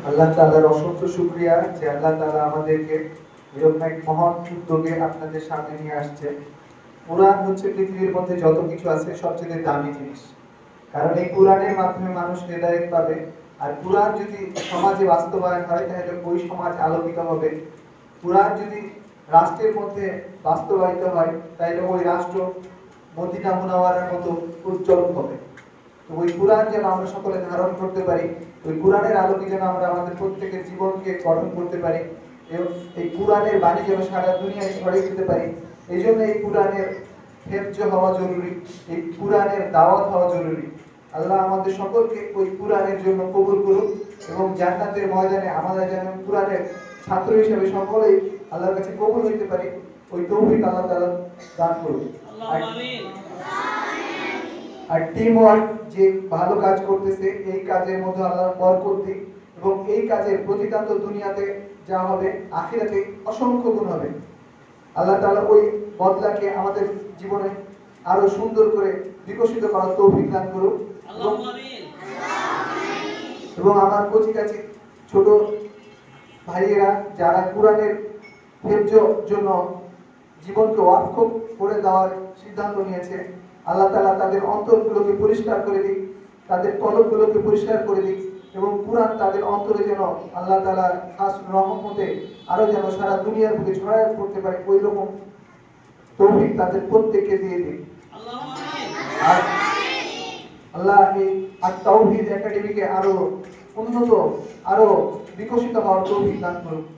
আল্লাহ তাআলার অসংখ্য শুকরিয়া যে আল্লাহ তাআলা আমাদেরকে এরকম এক মহৎ উদ্যোগে আপনাদের সামনে নিয়ে আসছে। কুরআন হচ্ছে পৃথিবীর মধ্যে যত কিছু আছে সবচেয়ে দামি জিনিস। কারণ এই কুরআনের মাধ্যমে মানুষ হেদায়েত পাবে। আর কুরআন যদি সমাজে বাস্তবায়ন হয় তাহলে ওই সমাজ আলোকিত হবে। কুরআন যদি রাষ্ট্রের মধ্যে বাস্তবায়িত হয় তাহলে ওই রাষ্ট্র মদিনা মুনাওয়ারার মতো উজ্জ্বল হবে। তো ওই কুরআন যেন আমরা সকলে ধারণ করতে পারি, ওই কুরআনের আলোকে যেন আমরা আমাদের প্রত্যেকের জীবনকে গঠন করতে পারি এবং এই কুরআনের বাণী যেন সারা দুনিয়ায় ছড়িয়ে দিতে পারি। এই জন্য এই কুরআনের হেফজ হওয়া জরুরি, এই কুরআনের দাওয়াত হওয়া জরুরি। আল্লাহ আমাদের সকলকে ওই কুরআনের জন্য কবুল করুন এবং জান্নাতের ময়দানে আমরা যেন কুরআনের ছাত্র হিসেবে সকলেই আল্লাহর কাছে কবুল হইতে পারি, ওই তৌফিক আল্লাহ তাআলা দান করুন। আর টিম ওয়ার্ক যে ভালো কাজ করতেছে এই কাজের মধ্যে আল্লাহ বরকত দিক এবং এই কাজের প্রতিদান তো দুনিয়াতে যা হবে আখিরাতে অসংখ্য গুণ হবে। আল্লাহ তাআলা ওই বদলাকে আমাদের জীবনে আরো সুন্দর করে বিকশিত করার তৌফিক দান করুন। এবং আমার কচিকাচি ছোট ভাইয়েরা যারা কুরআনের হেফজের জন্য জীবনকে ওয়াকফ করে দেওয়ার সিদ্ধান্ত নিয়েছে, আল্লাহ তাআলা তাদের অন্তরগুলোকে পরিষ্কার করে দিক, তাদের কলবগুলোকে পরিষ্কার করে দিক এবং কুরআন তাদের অন্তরে যেন আল্লাহ তাআলার খাস রহমতে আরো যেন সারা দুনিয়ার বুকে ছড়ায় পড়তে পারে, ওই রকম তৌফিক তাদের প্রত্যেককে দিয়ে দিক। আর আল্লাহ এই আত-তাওহীদ একাডেমিকে আরো উন্নত, আরো বিকশিত হওয়ার তৌফিক দান করুন।